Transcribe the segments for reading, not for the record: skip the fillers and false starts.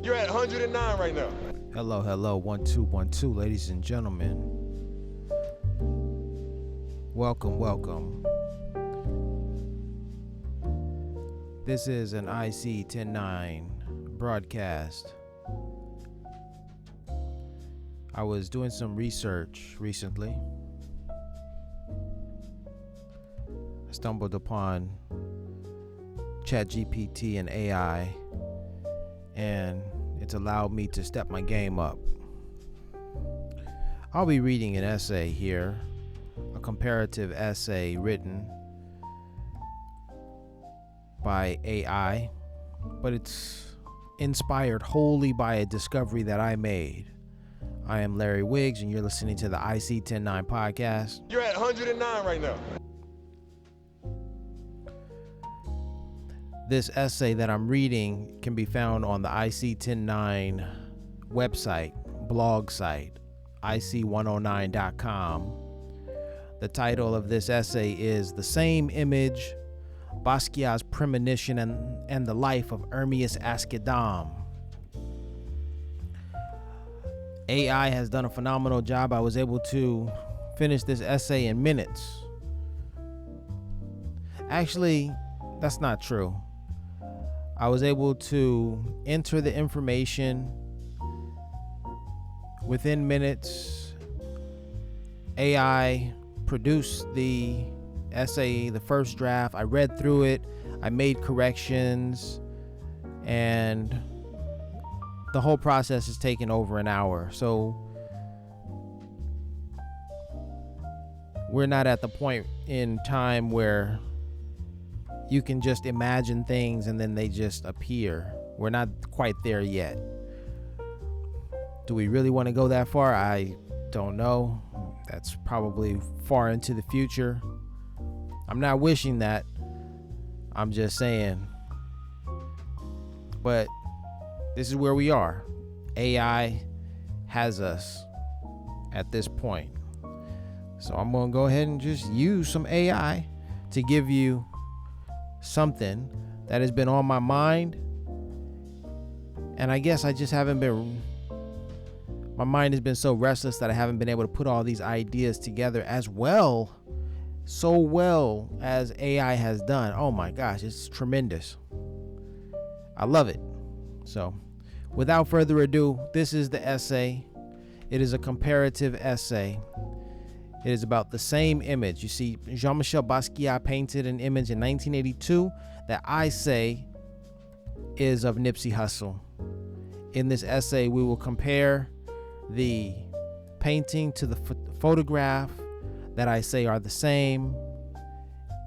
You're at 109 right now. Hello, 1 2 1 2, ladies and gentlemen. Welcome. This is an IC 10-9 broadcast. I was doing some research recently. I stumbled upon ChatGPT and AI, and it's allowed me to step my game up. I'll be reading an essay here, a comparative essay written by AI, but it's inspired wholly by a discovery that I made. I am Larry Wiggs, and you're listening to the IC 10-9 podcast. You're at 109 right now. This essay that I'm reading can be found on the IC 10-9 website, blog site, ic109.com. The title of this essay is The Same Image, Basquiat's Premonition and the Life of Hermes Ascadam. AI has done a phenomenal job. I was able to finish this essay in minutes. Actually, that's not true. I was able to enter the information within minutes. AI produced the essay, the first draft. I read through it. I made corrections, and the whole process has taken over an hour. So we're not at the point in time where you can just imagine things and then they just appear. We're not quite there yet. Do we really want to go that far? I don't know. That's probably far into the future. I'm not wishing that. I'm just saying. But this is where we are. AI has us at this point. So I'm going to go ahead and just use some AI to give you something that has been on my mind. And I guess my mind has been so restless that I haven't been able to put all these ideas together so well as AI has done. Oh my gosh, it's tremendous. I love it. So without further ado, this is the essay. It is a comparative essay. It is about the same image. You see, Jean-Michel Basquiat painted an image in 1982 that I say is of Nipsey Hussle. In this essay, we will compare the painting to the photograph that I say are the same.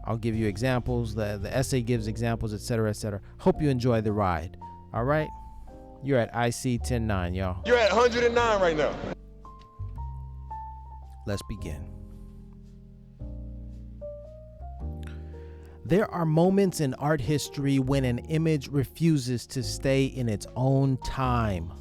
I'll give you examples. The essay gives examples, etc., etc. Hope you enjoy the ride. All right? You're at IC 10-9, y'all. You're at 109 right now. Let's begin. There are moments in art history when an image refuses to stay in its own time.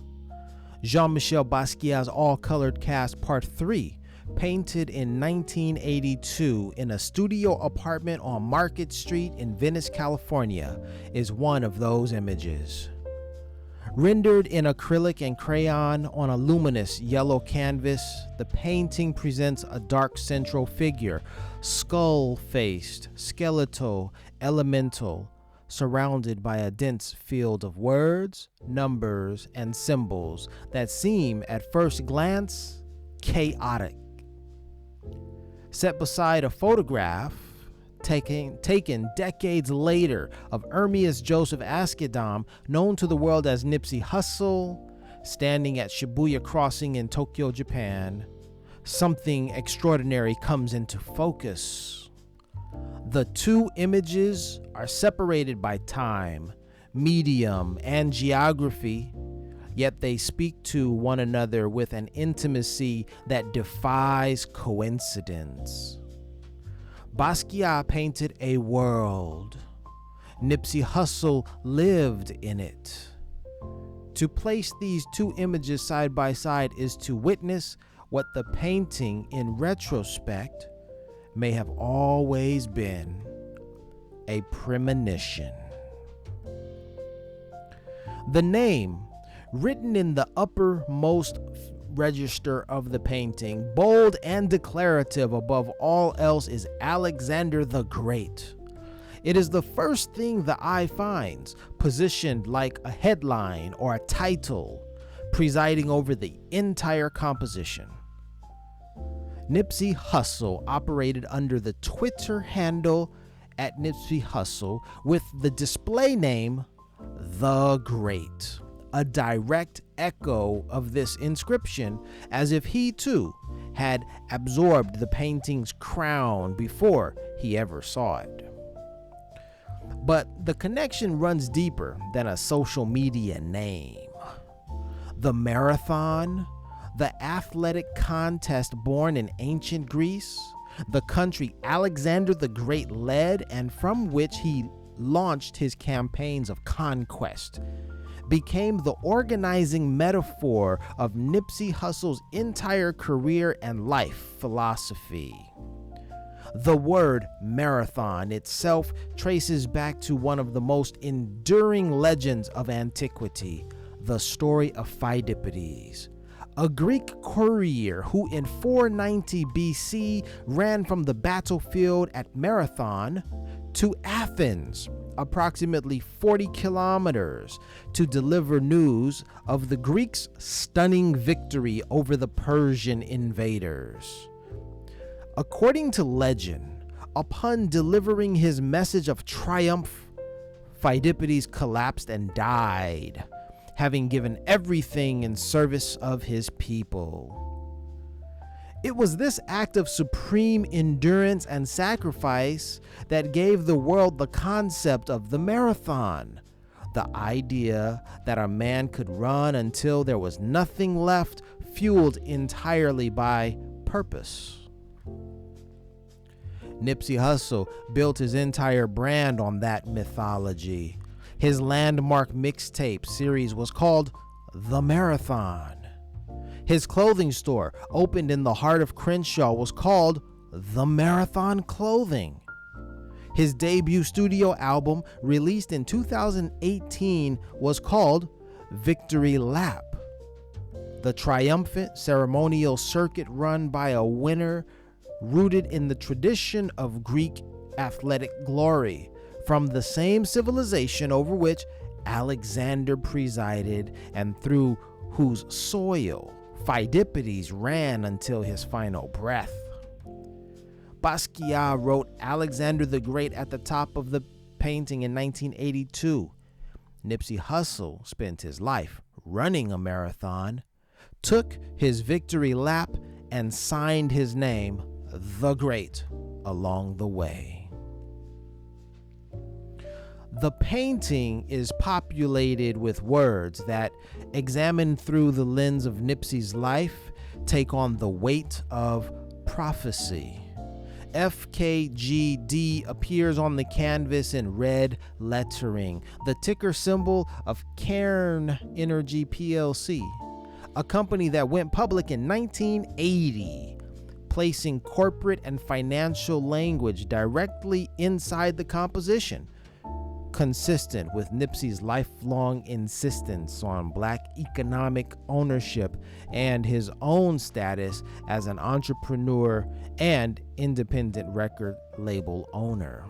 Jean-Michel Basquiat's All-Colored Cast Part 3, painted in 1982 in a studio apartment on Market Street in Venice, California, is one of those images. Rendered in acrylic and crayon on a luminous yellow canvas, the painting presents a dark central figure, skull-faced, skeletal, elemental, surrounded by a dense field of words, numbers, and symbols that seem, at first glance, chaotic. Set beside a photograph taken decades later of Hermes Joseph Ascadam, known to the world as Nipsey Hussle, standing at Shibuya Crossing in Tokyo, Japan, something extraordinary comes into focus. The two images are separated by time, medium, and geography, yet they speak to one another with an intimacy that defies coincidence. Basquiat painted a world. Nipsey Hussle lived in it. To place these two images side by side is to witness what the painting in retrospect may have always been: a premonition. The name Written in the uppermost register of the painting, bold and declarative above all else, is Alexander the Great. It is the first thing the eye finds, positioned like a headline or a title, presiding over the entire composition. Nipsey Hussle operated under the Twitter handle at Nipsey Hussle with the display name The Great, a direct echo of this inscription, as if he too had absorbed the painting's crown before he ever saw it. But the connection runs deeper than a social media name. The marathon, the athletic contest born in ancient Greece, the country Alexander the Great led and from which he launched his campaigns of conquest, became the organizing metaphor of Nipsey Hussle's entire career and life philosophy. The word marathon itself traces back to one of the most enduring legends of antiquity, the story of Pheidippides, a Greek courier who in 490 BC ran from the battlefield at Marathon to Athens, approximately 40 kilometers, to deliver news of the Greeks' stunning victory over the Persian invaders. According to legend, upon delivering his message of triumph, Pheidippides collapsed and died, having given everything in service of his people. It was this act of supreme endurance and sacrifice that gave the world the concept of the marathon, the idea that a man could run until there was nothing left, fueled entirely by purpose. Nipsey Hussle built his entire brand on that mythology. His landmark mixtape series was called The Marathon. His clothing store, opened in the heart of Crenshaw, was called The Marathon Clothing. His debut studio album, released in 2018, was called Victory Lap. The triumphant ceremonial circuit run by a winner rooted in the tradition of Greek athletic glory, from the same civilization over which Alexander presided and through whose soil Pheidippides ran until his final breath. Basquiat wrote Alexander the Great at the top of the painting in 1982. Nipsey Hussle spent his life running a marathon, took his victory lap, and signed his name, The Great, along the way. The painting is populated with words that, examined through the lens of Nipsey's life, take on the weight of prophecy. FKGD appears on the canvas in red lettering, the ticker symbol of Cairn Energy PLC, a company that went public in 1980, placing corporate and financial language directly inside the composition, consistent with Nipsey's lifelong insistence on Black economic ownership and his own status as an entrepreneur and independent record label owner.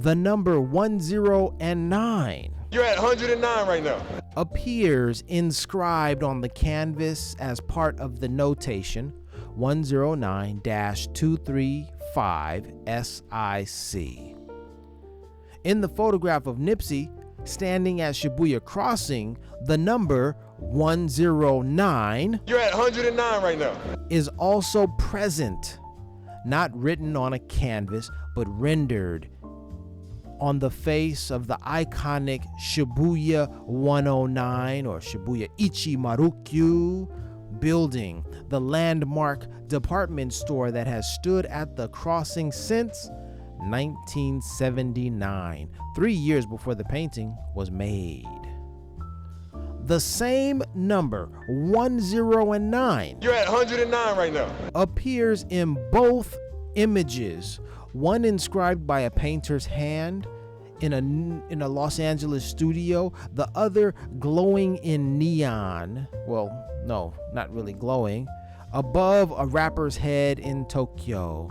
The number 109 You're at 109 right now. appears inscribed on the canvas as part of the notation 109-235-SIC. In the photograph of Nipsey standing at Shibuya Crossing, the number 109 You're at 109 right now. is also present, not written on a canvas, but rendered on the face of the iconic Shibuya 109 or Shibuya Ichimarukyu building, the landmark department store that has stood at the crossing since 1979, 3 years before the painting was made. The same number, 109, You're at 109 right now. appears in both images, one inscribed by a painter's hand, in a Los Angeles studio, the other glowing in neon, well, no, not really glowing, above a rapper's head in Tokyo.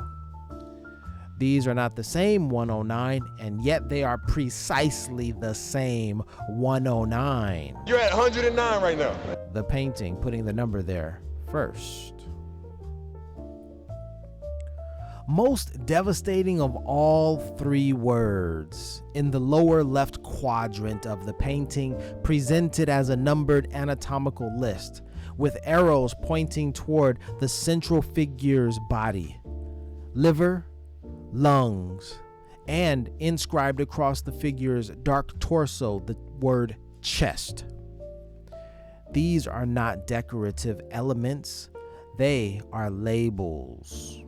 These are not the same 109, and yet they are precisely the same 109. You're at 109 right now. The painting putting the number there first. Most devastating of all three words, in the lower left quadrant of the painting, presented as a numbered anatomical list, with arrows pointing toward the central figure's body, liver, lungs, and inscribed across the figure's dark torso the word chest. These are not decorative elements, they are labels.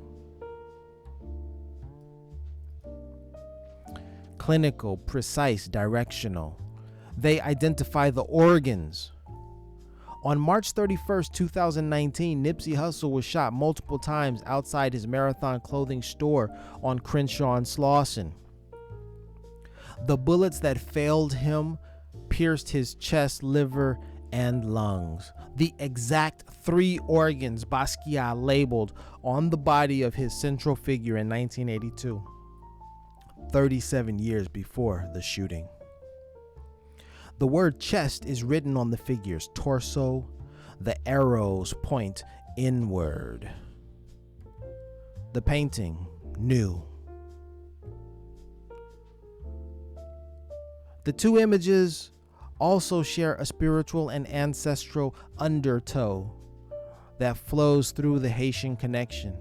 Clinical, precise, directional. They identify the organs. On March 31st, 2019, Nipsey Hussle was shot multiple times outside his Marathon clothing store on Crenshaw and Slauson. The bullets that failed him pierced his chest, liver, and lungs. The exact three organs Basquiat labeled on the body of his central figure in 1982, 37 years before the shooting. The word chest is written on the figure's torso. The arrows point inward. The painting, new. The two images also share a spiritual and ancestral undertow that flows through the Haitian connection.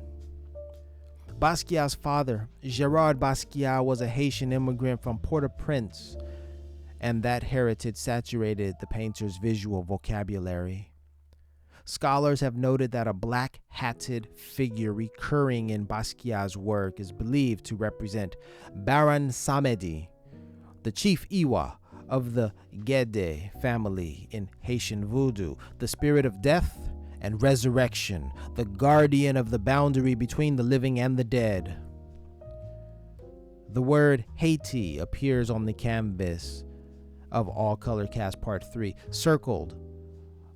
Basquiat's father, Gerard Basquiat, was a Haitian immigrant from Port-au-Prince, and that heritage saturated the painter's visual vocabulary. Scholars have noted that a black-hatted figure recurring in Basquiat's work is believed to represent Baron Samedi, the chief Iwa of the Gede family in Haitian voodoo, the spirit of death and resurrection, the guardian of the boundary between the living and the dead. The word Haiti appears on the canvas of All Color Cast Part 3, circled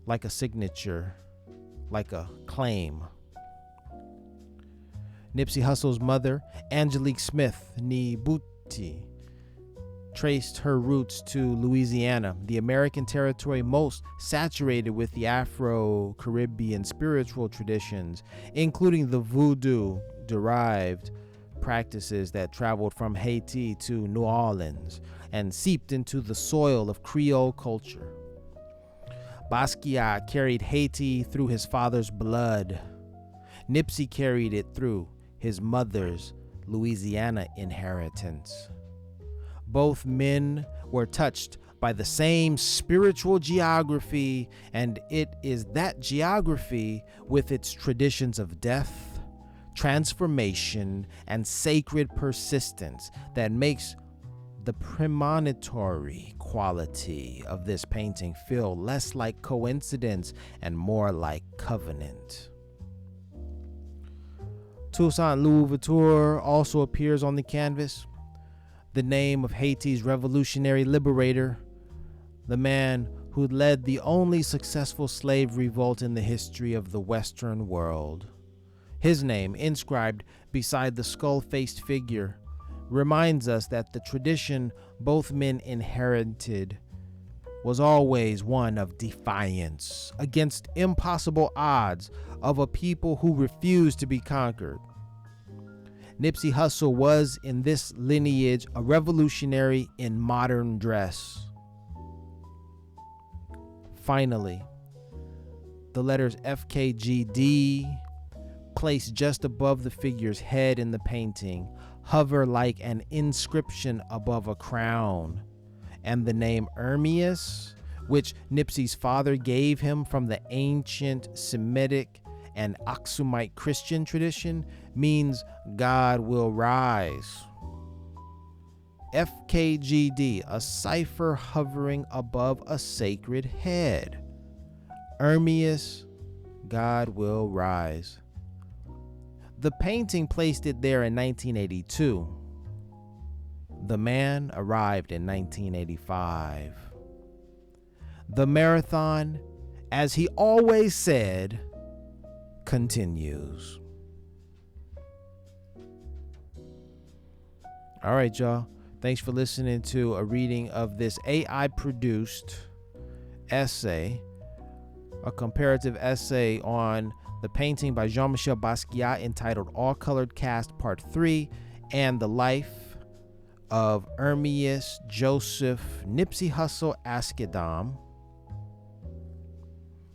like a signature, like a claim. Nipsey Hussle's mother, Angelique Smith Nibuti, traced her roots to Louisiana, the American territory most saturated with the Afro-Caribbean spiritual traditions, including the voodoo-derived practices that traveled from Haiti to New Orleans and seeped into the soil of Creole culture. Basquiat carried Haiti through his father's blood. Nipsey carried it through his mother's Louisiana inheritance. Both men were touched by the same spiritual geography, and it is that geography with its traditions of death, transformation, and sacred persistence that makes the premonitory quality of this painting feel less like coincidence and more like covenant. Toussaint Louverture also appears on the canvas, the name of Haiti's revolutionary liberator, the man who led the only successful slave revolt in the history of the Western world. His name, inscribed beside the skull-faced figure, reminds us that the tradition both men inherited was always one of defiance against impossible odds of a people who refused to be conquered. Nipsey Hussle was, in this lineage, a revolutionary in modern dress. Finally, the letters FKGD, placed just above the figure's head in the painting, hover like an inscription above a crown, and the name Ermias, which Nipsey's father gave him from the ancient Semitic and Aksumite Christian tradition, means God will rise. FKGD, a cipher hovering above a sacred head. Ermias, God will rise. The painting placed it there in 1982. The man arrived in 1985. The marathon, as he always said, continues. All right, y'all. Thanks for listening to a reading of this AI-produced essay, a comparative essay on the painting by Jean-Michel Basquiat entitled All Colored Cast Part 3 and the life of Ermias Joseph Nipsey Hussle Askedam.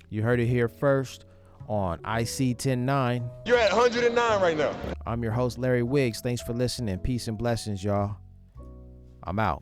You heard it here first on IC 109. You're at 109 right now. I'm your host, Larry Wiggs. Thanks for listening. Peace and blessings, y'all. I'm out.